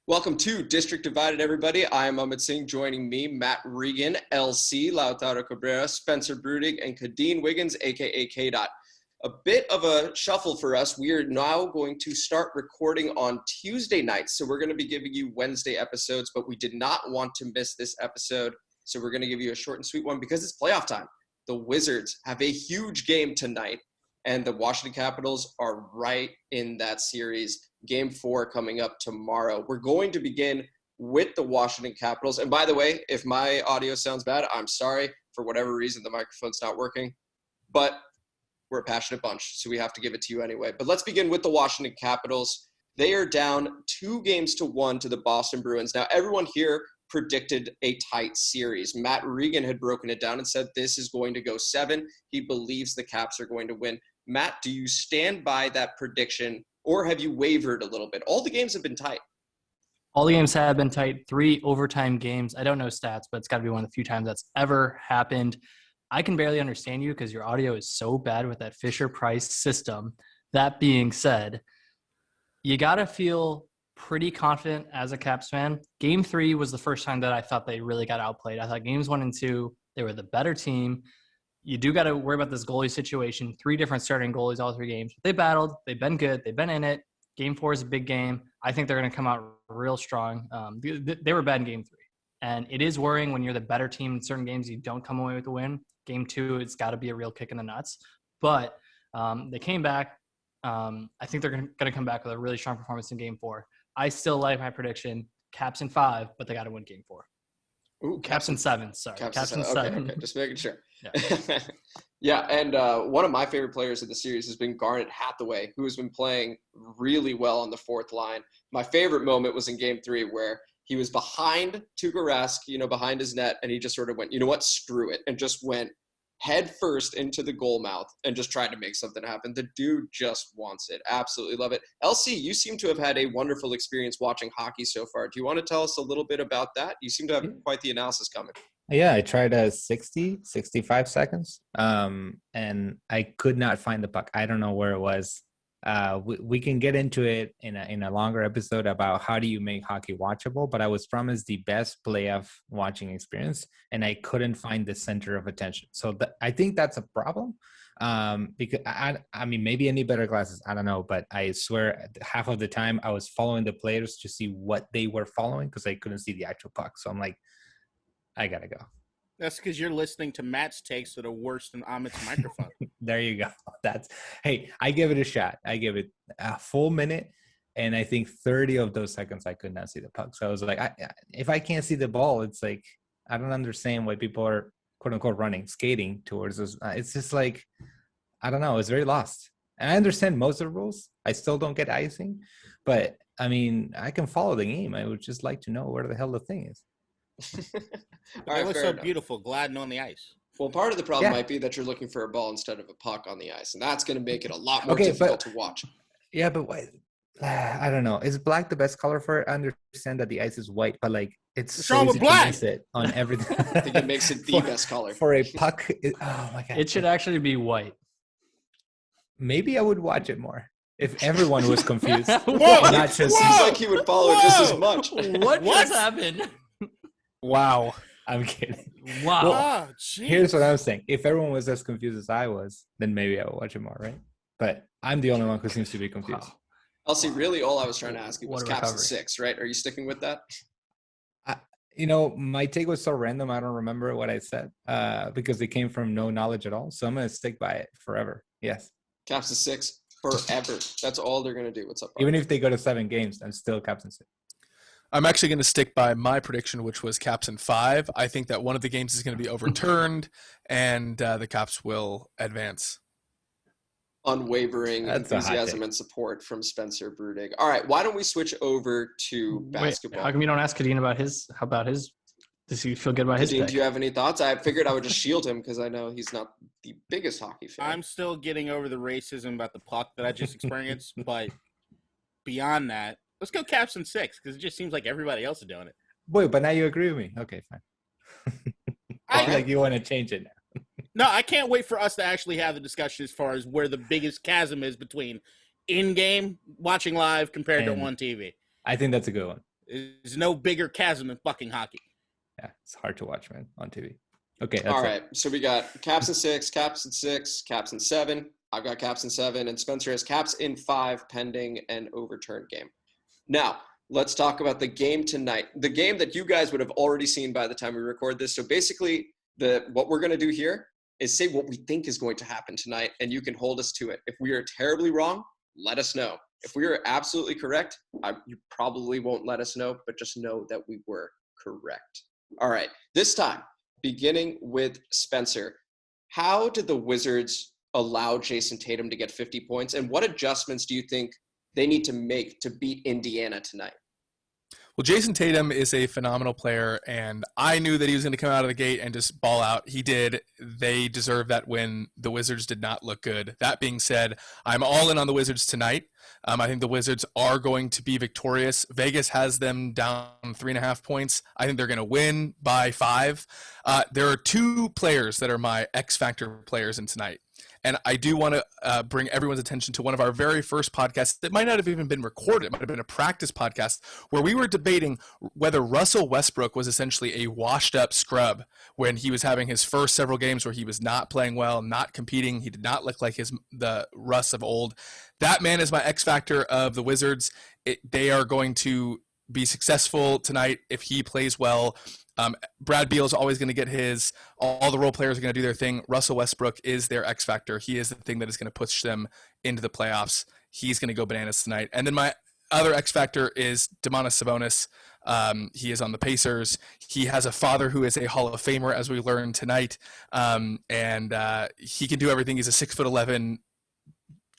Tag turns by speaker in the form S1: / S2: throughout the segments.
S1: Welcome to District Divided, everybody. I am Amit Singh. Joining me, Matt Regan, LC, Lautaro Cabrera, Spencer Brudig, and Kadeen Wiggins, aka K-Dot. A bit of a shuffle for us. We are now going to start recording on Tuesday nights. So we're going to be giving you Wednesday episodes, but we did not want to miss this episode. So we're going to give you a short and sweet one because it's playoff time. The Wizards have a huge game tonight, and the Washington Capitals are right in that series. Game 4 coming up tomorrow. We're going to begin with the Washington Capitals. And by the way, if my audio sounds bad, I'm sorry. For whatever reason, the microphone's not working. But we're a passionate bunch, so we have to give it to you anyway. But let's begin with the Washington Capitals. They are down 2-1 to the Boston Bruins. Now, everyone here predicted a tight series. Matt Regan had broken it down and said this is going to go 7. He believes the Caps are going to win. Matt, do you stand by that prediction, or have you wavered a little bit? All the games have been tight.
S2: All the games have been tight. 3 overtime games. I don't know stats, but it's got to be one of the few times that's ever happened. I can barely understand you because your audio is so bad with that Fisher-Price system. That being said, you got to feel pretty confident as a Caps fan. Game 3 was the first time that I thought they really got outplayed. I thought games 1 and 2, they were the better team. You do got to worry about this goalie situation. 3 different starting goalies all 3 games. They battled. They've been good. They've been in it. Game 4 is a big game. I think they're going to come out real strong. They were bad in Game 3. And it is worrying when you're the better team in certain games, you don't come away with the win. Game 2, it's got to be a real kick in the nuts. But they came back. I think they're going to come back with a really strong performance in Game 4. I still like my prediction. Caps in 5, but they got to win Game 4.
S1: Ooh,
S2: Caps in 7. Sorry. Caps in 7.
S1: Okay. Just making sure.
S2: Yeah.
S1: Yeah, and one of my favorite players of the series has been Garnet Hathaway, who has been playing really well on the fourth line. My favorite moment was in Game 3 where he was behind Tuukka Rask, behind his net, and he just sort of went, you know what, screw it, and just went head first into the goal mouth and just tried to make something happen. The dude just wants it. Absolutely love it. LC, you seem to have had a wonderful experience watching hockey so far. Do you want to tell us a little bit about that? You seem to have quite the analysis coming.
S3: Yeah, I tried 65 seconds, and I could not find the puck. I don't know where it was. We can get into it in a longer episode about how do you make hockey watchable, but I was promised the best playoff watching experience, and I couldn't find the center of attention. So I think that's a problem, because I mean, maybe I need better glasses. I don't know, but I swear half of the time I was following the players to see what they were following because I couldn't see the actual puck. So I'm like, I gotta go.
S4: That's because you're listening to Matt's takes that are worse than Amit's microphone.
S3: There you go. Hey, I give it a shot. I give it a full minute, and I think 30 of those seconds I could not see the puck. So I was like, if I can't see the ball, it's like I don't understand why people are quote unquote skating towards us. It's just like I don't know. It's very lost. And I understand most of the rules. I still don't get icing, but I mean, I can follow the game. I would just like to know where the hell the thing is.
S4: They look so beautiful, gliding on the ice.
S1: Well, part of the problem might be that you're looking for a ball instead of a puck on the ice, and that's going to make it a lot more difficult to watch.
S3: Yeah, but why? I don't know. Is black the best color for it? I understand that the ice is white, but like it's so easy to miss it on everything.
S1: I think it makes it the best color
S3: for a puck. Oh my god!
S2: It should actually be white.
S3: Maybe I would watch it more if everyone was confused.
S1: Not just. It seems like he would follow it just as much.
S2: What just happened?
S3: Wow. I'm kidding.
S2: Wow.
S3: Well, here's what I'm saying. If everyone was as confused as I was, then maybe I would watch it more, right? But I'm the only one who seems to be confused.
S1: Wow. Elsie, really all I was trying to ask you was Caps in 6, right? Are you sticking with that?
S3: My take was so random, I don't remember what I said because it came from no knowledge at all. So I'm going to stick by it forever. Yes.
S1: Caps in 6 forever. That's all they're going to do. What's up?
S3: Even if they go to 7 games, I'm still Caps in 6.
S5: I'm actually going to stick by my prediction, which was Caps in 5. I think that one of the games is going to be overturned, and the Caps will advance.
S1: Unwavering enthusiasm and support from Spencer Brudig. All right, why don't we switch over to basketball?
S2: How come you don't ask Kadeen about his? How about his? Does he feel good about his?
S1: Kadeen, do you have any thoughts? I figured I would just shield him because I know he's not the biggest hockey fan.
S4: I'm still getting over the racism about the puck that I just experienced, but beyond that. Let's go Caps in 6 because it just seems like everybody else is doing it.
S3: Wait, but now you agree with me. Okay, fine. I feel like you want to change it now.
S4: No, I can't wait for us to actually have the discussion as far as where the biggest chasm is between in-game watching live compared to on TV.
S3: I think that's a good one.
S4: There's no bigger chasm than fucking hockey.
S3: Yeah, it's hard to watch, man, on TV. Okay, that's
S1: All
S3: it.
S1: right. So we got Caps in 6, Caps in 6, Caps in 7. I've got Caps in 7, and Spencer has Caps in 5 pending an overturned game. Now, let's talk about the game tonight. The game that you guys would have already seen by the time we record this. So basically, what we're going to do here is say what we think is going to happen tonight, and you can hold us to it. If we are terribly wrong, let us know. If we are absolutely correct, you probably won't let us know, but just know that we were correct. All right. This time, beginning with Spencer, how did the Wizards allow Jason Tatum to get 50 points, and what adjustments do you think they need to make to beat Indiana tonight?
S5: Well, Jason Tatum is a phenomenal player, and I knew that he was going to come out of the gate and just ball out. He did. They deserve that win. The Wizards did not look good. That being said, I'm all in on the Wizards tonight. I think the Wizards are going to be victorious. Vegas has them down 3.5 points. I think they're going to win by 5. There are 2 players that are my X Factor players in tonight. And I do want to bring everyone's attention to one of our very first podcasts that might not have even been recorded. It might have been a practice podcast where we were debating whether Russell Westbrook was essentially a washed-up scrub when he was having his first several games where he was not playing well, not competing. He did not look like the Russ of old. That man is my X factor of the Wizards. They are going to be successful tonight if he plays well. Brad Beal is always going to get his. All the role players are going to do their thing. Russell Westbrook is their X factor. He is the thing that is going to push them into the playoffs. He's going to go bananas tonight. And then my other X factor is Domantas Sabonis. He is on the Pacers. He has a father who is a Hall of Famer, as we learned tonight, and he can do everything. He's a 6'11"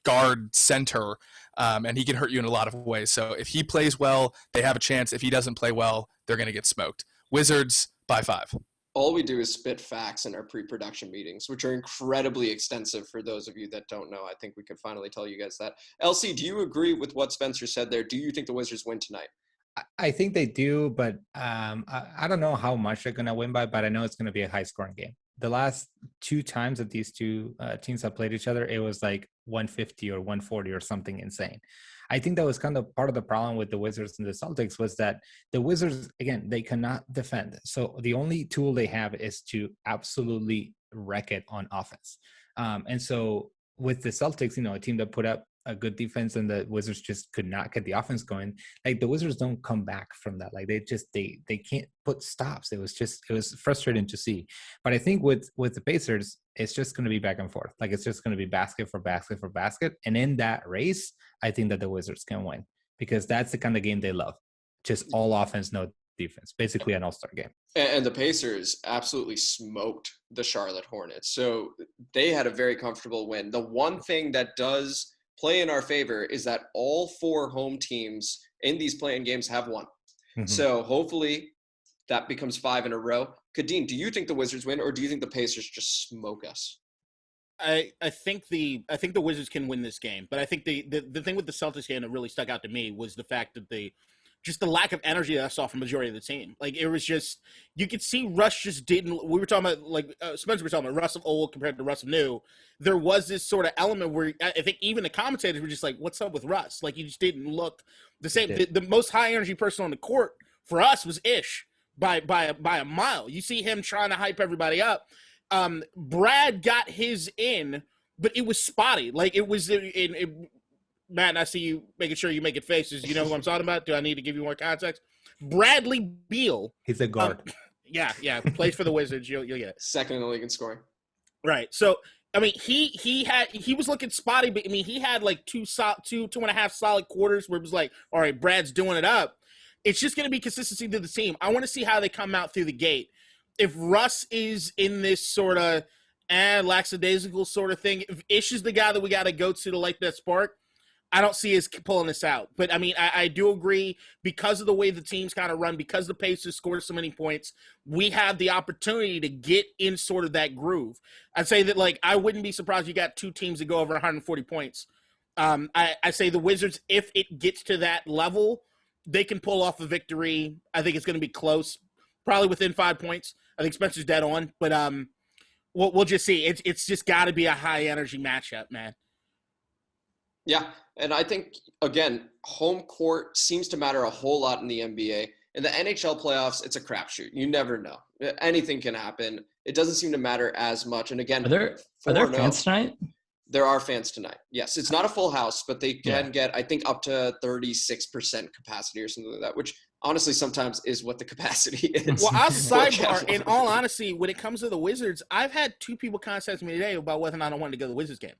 S5: guard center, and he can hurt you in a lot of ways. So if he plays well, they have a chance. If he doesn't play well, they're going to get smoked. Wizards by 5.
S1: All we do is spit facts in our pre-production meetings, which are incredibly extensive for those of you that don't know. I think we could finally tell you guys that. LC, do you agree with what Spencer said there? Do you think the Wizards win tonight?
S3: I think they do, but I don't know how much they're going to win by, but I know it's going to be a high-scoring game. The last 2 times that these 2 teams have played each other, it was like 150 or 140 or something insane. I think that was kind of part of the problem with the Wizards and the Celtics was that the Wizards, again, they cannot defend. So the only tool they have is to absolutely wreck it on offense. And so with the Celtics, a team that put up a good defense and the Wizards just could not get the offense going. Like the Wizards don't come back from that. Like they can't put stops. It was frustrating to see. But I think with the Pacers, it's just going to be back and forth. Like it's just going to be basket for basket for basket. And in that race, I think that the Wizards can win because that's the kind of game they love. Just all offense, no defense, basically an all-star game.
S1: And the Pacers absolutely smoked the Charlotte Hornets. So they had a very comfortable win. The one thing that does play in our favor is that all 4 home teams in these play-in games have won. Mm-hmm. So hopefully that becomes 5 in a row. Kadeen, do you think the Wizards win, or do you think the Pacers just smoke us?
S4: I think the Wizards can win this game, but I think the thing with the Celtics game that really stuck out to me was the fact that the lack of energy that I saw from the majority of the team. Like it was just, you could see Russ just didn't. We were talking about Spencer was talking about Russ of old compared to Russ of new. There was this sort of element where I think even the commentators were just like, "What's up with Russ?" Like he just didn't look the same. The most high energy person on the court for us was Ish by a mile. You see him trying to hype everybody up. Brad got his in, but it was spotty. Like it was Matt, I see you making sure you making faces. You know who I'm talking about? Do I need to give you more context? Bradley Beal.
S3: He's a guard.
S4: Yeah. Plays for the Wizards. You'll get it.
S1: Second in the league in scoring.
S4: Right. So I mean, he was looking spotty, but I mean, he had like 2.5 solid quarters where it was like, all right, Brad's doing it up. It's just going to be consistency to the team. I want to see how they come out through the gate. If Russ is in this sort of lackadaisical sort of thing, if Ish is the guy that we got to go to light that spark, I don't see us pulling this out. But, I mean, I do agree because of the way the teams kind of run, because the Pacers scored so many points, we have the opportunity to get in sort of that groove. I'd say that, like, I wouldn't be surprised you got 2 teams that go over 140 points. I say the Wizards, if it gets to that level, they can pull off a victory. I think it's going to be close, probably within 5 points. I think Spencer's dead on. But we'll just see. It's just got to be a high-energy matchup, man.
S1: Yeah, And I think, again, home court seems to matter a whole lot in the NBA. In the NHL playoffs, it's a crapshoot. You never know. Anything can happen. It doesn't seem to matter as much. And again,
S2: Are there fans tonight?
S1: There are fans tonight. Yes, it's not a full house, but they can
S2: Yeah.
S1: get, I think, up to 36% capacity or something like that, which honestly sometimes is what the capacity is.
S4: Well, I'll
S1: for a
S4: sidebar.
S1: casual
S4: In all
S1: fan.
S4: honesty, when it comes to the Wizards, I've had 2 people contact me today about whether or not I wanted to go to the Wizards game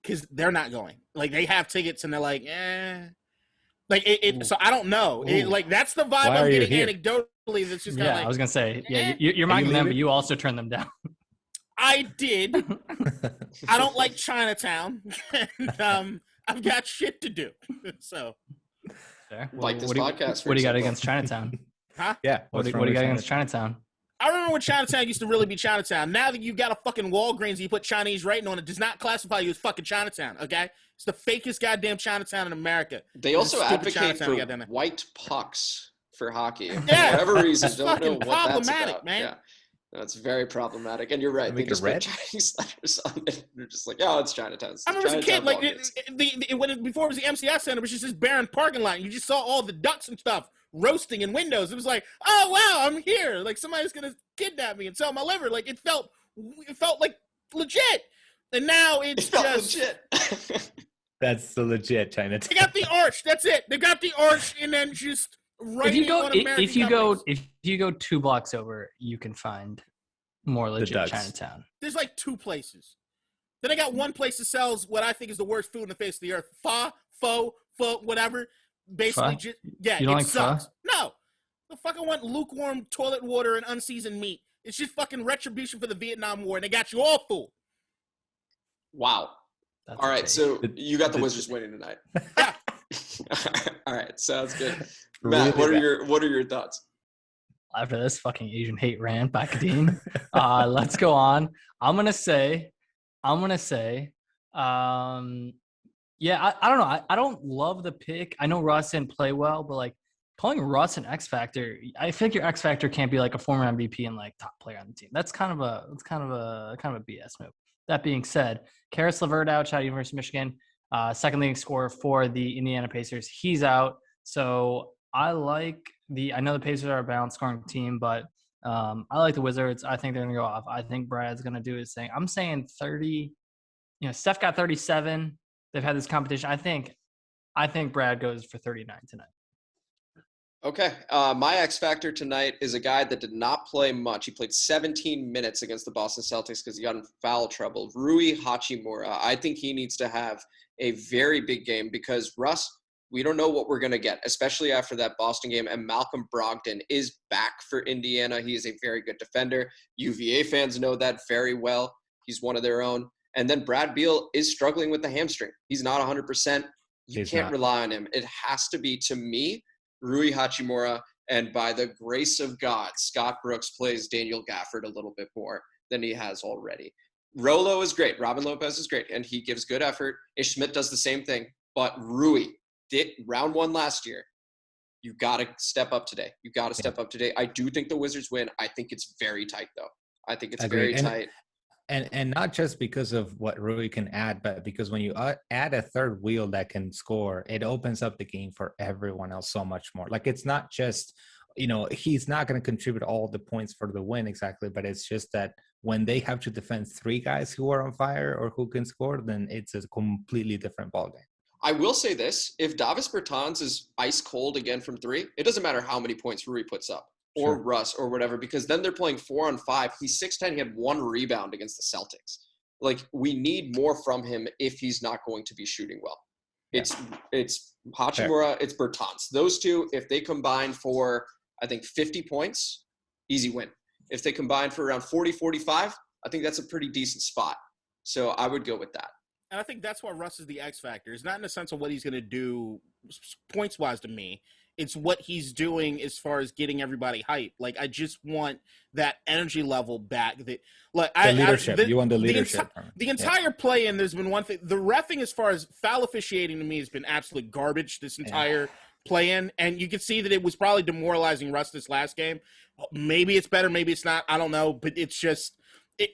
S4: because they're not going. Like they have tickets and they're like, eh. Like so I don't know. Like that's the vibe
S3: Why
S4: I'm
S3: are you
S4: getting
S3: here?
S4: anecdotally. That's just kind
S2: Yeah,
S4: of like
S2: I was gonna say, yeah,
S4: eh.
S2: you're
S3: Are you
S2: mocking them, but
S3: leaving?
S2: you also turn them down.
S4: I did. I don't like Chinatown, and I've got shit to do. So,
S2: Fair.
S1: Like this
S2: what do you-
S1: podcast, for
S2: What do you got
S1: example.
S2: against Chinatown?
S4: huh?
S3: Yeah.
S2: What
S3: what's
S2: do
S3: wrong
S2: you
S3: with
S2: got against Chinatown?
S4: I remember when Chinatown used to really be Chinatown. Now that you got a fucking Walgreens and you put Chinese writing on it, does not classify you as fucking Chinatown. Okay, it's the fakest goddamn Chinatown in America.
S1: They
S4: It's
S1: also
S4: a stupid
S1: advocate
S4: Chinatown
S1: for
S4: we got down there.
S1: white pucks for hockey. For
S4: Yeah,
S1: whatever reason,
S4: it's
S1: don't know
S4: fucking
S1: what that's
S4: problematic,
S1: about.
S4: man.
S1: Yeah. That's very problematic. And you're right. They
S3: Make it
S1: just put
S3: red?
S1: Chinese letters on it. They're just like, oh, it's Chinatown. It's
S4: I
S1: the
S4: remember as a kid,
S1: Chinatown
S4: like
S1: Walgreens.
S4: before it was the MCI Center, it was just this barren parking lot. And you just saw all the ducks and stuff roasting in windows. It was like, oh wow, I'm here. Like somebody's gonna kidnap me and sell my liver. Like it felt like legit. And now
S1: It
S4: it's
S1: felt
S4: just
S1: legit.
S3: That's the legit Chinatown.
S4: they got the arch. That's it. They got the arch, and then just writing on American companies.
S2: If you go 2 blocks over, you can find more legit
S3: Ducks.
S2: Chinatown.
S4: There's like 2 places. Then I got one place that sells what I think is the worst food in the face of the earth. Pho, whatever. Basically,
S2: Pho?
S4: just yeah,
S2: You don't
S4: it
S2: like pho?
S4: sucks. No, the fuck I want lukewarm toilet water and unseasoned meat. It's just fucking retribution for the Vietnam War, and they got you all fooled.
S1: Wow.
S2: That's
S1: All right.
S2: okay.
S1: So you got the Wizards winning tonight.
S4: Yeah.
S1: All right. Sounds good.
S3: Really
S1: Matt, what are your thoughts?
S2: After this fucking Asian hate rant by Kadeen, let's go on. I'm gonna say, yeah, I don't know. I don't love the pick. I know Russ didn't play well, but like calling Russ an X Factor, I think your X Factor can't be like a former MVP and like top player on the team. That's kind of a BS move. That being said, Karis LeVert out, out of University of Michigan, second leading scorer for the Indiana Pacers. He's out, so I know the Pacers are a balanced scoring team, but I like the Wizards. I think they're gonna go off. I think Brad's gonna do his thing. I'm saying 30. Steph got 37. They've had this competition. I think Brad goes for 39 tonight.
S1: Okay. My X Factor tonight is a guy that did not play much. He played 17 minutes against the Boston Celtics because he got in foul trouble. Rui Hachimura. I think he needs to have a very big game because Russ, we don't know what we're going to get, especially after that Boston game. And Malcolm Brogdon is back for Indiana. He is a very good defender. UVA fans know that very well. He's one of their own. And then Brad Beal is struggling with the hamstring. He's not 100%. He's can't rely on him. It has to be, to me, Rui Hachimura, and by the grace of God, Scott Brooks plays Daniel Gafford a little bit more than he has already. Rolo is great. Robin Lopez is great, and he gives good effort. Ish Smith does the same thing. But Rui did round 1 last year. You got to step up today. I do think the Wizards win. I think it's very tight, though. I think it's very tight.
S3: And not just because of what Rui can add, but because when you add a third wheel that can score, it opens up the game for everyone else so much more. Like it's not just, he's not going to contribute all the points for the win exactly, but it's just that when they have to defend 3 guys who are on fire or who can score, then it's a completely different ballgame.
S1: I will say this, if Davis Bertans is ice cold again from 3, it doesn't matter how many points Rui puts up. Or
S3: Sure.
S1: Russ or whatever, because then they're playing 4-on-5. He's 6'10". He had 1 rebound against the Celtics. Like, we need more from him if he's not going to be shooting well.
S3: Yeah.
S1: It's Hachimura, it's Bertans. Those 2, if they combine for, I think, 50 points, easy win. If they combine for around 40, 45, I think that's a pretty decent spot. So I would go with that.
S4: And I think that's why Russ is the X factor. It's not in the sense of what he's going to do points-wise to me. It's what he's doing as far as getting everybody hyped. Like, I just want that energy level back. That, like,
S3: leadership. You want the leadership.
S4: The entire play-in, there's been one thing. The reffing, as far as foul officiating to me, has been absolute garbage this entire play-in. And you can see that it was probably demoralizing Russ this last game. Maybe it's better, maybe it's not. I don't know. But it's just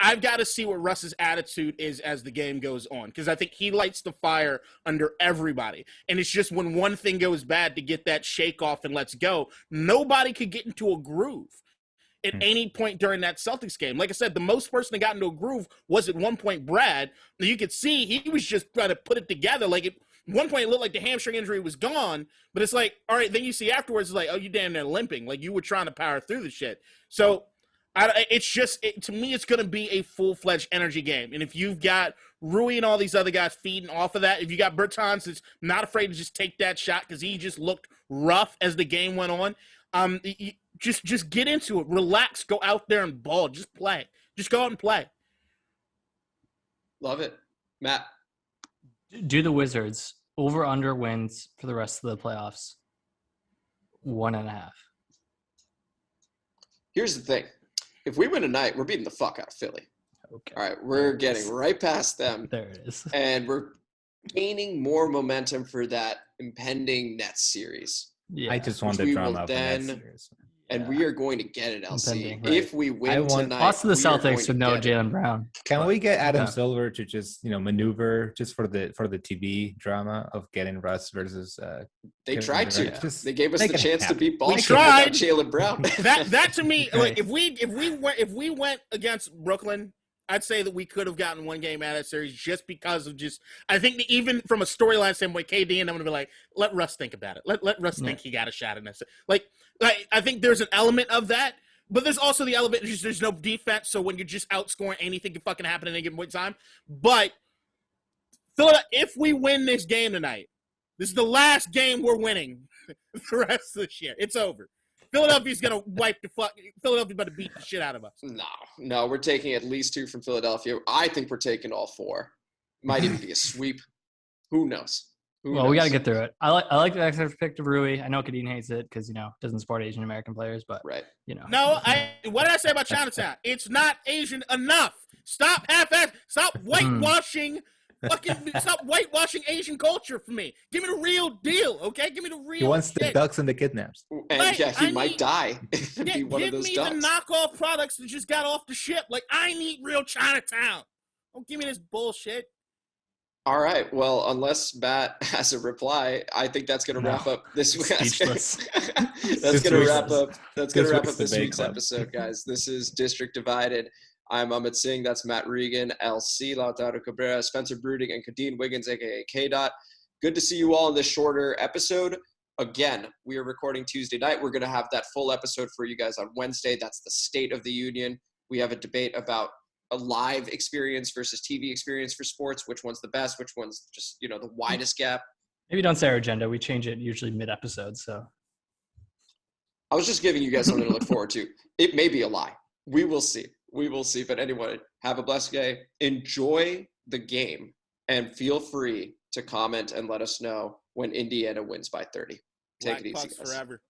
S4: I've got to see what Russ's attitude is as the game goes on, because I think he lights the fire under everybody. And it's just when one thing goes bad to get that shake off and let's go. Nobody could get into a groove at any point during that Celtics game. Like I said, the most person that got into a groove was at one point Brad. You could see he was just trying to put it together. Like at one point it looked like the hamstring injury was gone, but it's like, all right, then you see afterwards, it's like, oh, you damn near limping. Like you were trying to power through the shit. So it's just, to me, it's going to be a full-fledged energy game. And if you've got Rui and all these other guys feeding off of that, if you got Bertans that's not afraid to just take that shot because he just looked rough as the game went on, just get into it. Relax. Go out there and ball. Just play. Just go out and play.
S1: Love it. Matt.
S2: Do the Wizards over/under wins for the rest of the playoffs? 1.5.
S1: Here's the thing. If we win tonight, we're beating the fuck out of Philly.
S2: Okay.
S1: All right, we're getting right past them.
S2: There it is.
S1: And we're gaining more momentum for that impending Nets series.
S2: Yeah.
S3: I just want
S1: Which we
S3: the
S1: will
S3: drama of
S1: then-
S3: the next series.
S1: And we are going to get it, LC.
S2: Impending, right.
S1: If we win tonight,
S2: Lost to the
S1: we are going
S2: Celtics
S1: to
S2: with no
S1: get it.
S2: Jaylen Brown.
S3: Can we get Adam
S2: Yeah.
S3: Silver to just maneuver just for the TV drama of getting Russ versus?
S1: They
S3: Kevin
S1: tried to.
S3: Durant? Just
S1: They gave us
S3: make
S1: the
S3: it
S1: chance to
S3: happen.
S1: beat Boston
S4: tried.
S1: without Jaylen Brown.
S4: That to me,
S2: Right.
S4: like if we went against Brooklyn, I'd say that we could have gotten one game out of that series just because of I think that even from a storyline standpoint, KD and I'm going to be like, let Russ think about it. Let Russ think he got a shot in this. Like I think there's an element of that, but there's also the element of just there's no defense. So when you're just outscoring, anything can fucking happen at any given point in time. But if we win this game tonight, this is the last game we're winning the rest of this year. It's over. Philadelphia's going to Philadelphia about to beat the shit out of us.
S1: No, we're taking at least 2 from Philadelphia. I think we're taking all 4. Might even be a sweep. Who knows?
S2: Well, we got to get through it. I like the extra pick of Rui. I know Kadeen hates it because, doesn't support Asian American players, but,
S1: Right.
S4: No, what did I say about Chinatown? It's not Asian enough. Stop half-ass. Stop whitewashing. Stop whitewashing Asian culture for me. Give me the real deal, okay? Give me the real
S3: He wants the
S4: shit.
S3: ducks and the kidnaps.
S1: And
S4: Right,
S1: he might die and be one of
S4: give
S1: those
S4: me
S1: ducks.
S4: the knockoff products that just got off the ship. Like, I need real Chinatown. Don't give me this bullshit.
S1: All right. Well, unless Matt has a reply, I think that's going to wrap up this week.
S2: Speechless.
S1: That's going to wrap up. That's going to wrap up
S3: week's
S1: this
S3: debate
S1: week's
S3: club.
S1: episode, guys. This is District Divided. I'm Amit Singh. That's Matt Regan, LC, Lautaro Cabrera, Spencer Brudig, and Kadeen Wiggins, aka K. Dot. Good to see you all in this shorter episode. Again, we are recording Tuesday night. We're going to have that full episode for you guys on Wednesday. That's the State of the Union. We have a debate about a live experience versus TV experience for sports. Which one's the best? Which one's just, the widest gap?
S2: Maybe don't say our agenda. We change it usually mid-episode, so.
S1: I was just giving you guys something to look forward to. It may be a lie. We will see. We will see. But anyway, have a blessed day. Enjoy the game. And feel free to comment and let us know when Indiana wins by 30. Take
S4: Black
S1: it easy,
S4: Pucks
S1: guys.
S4: forever.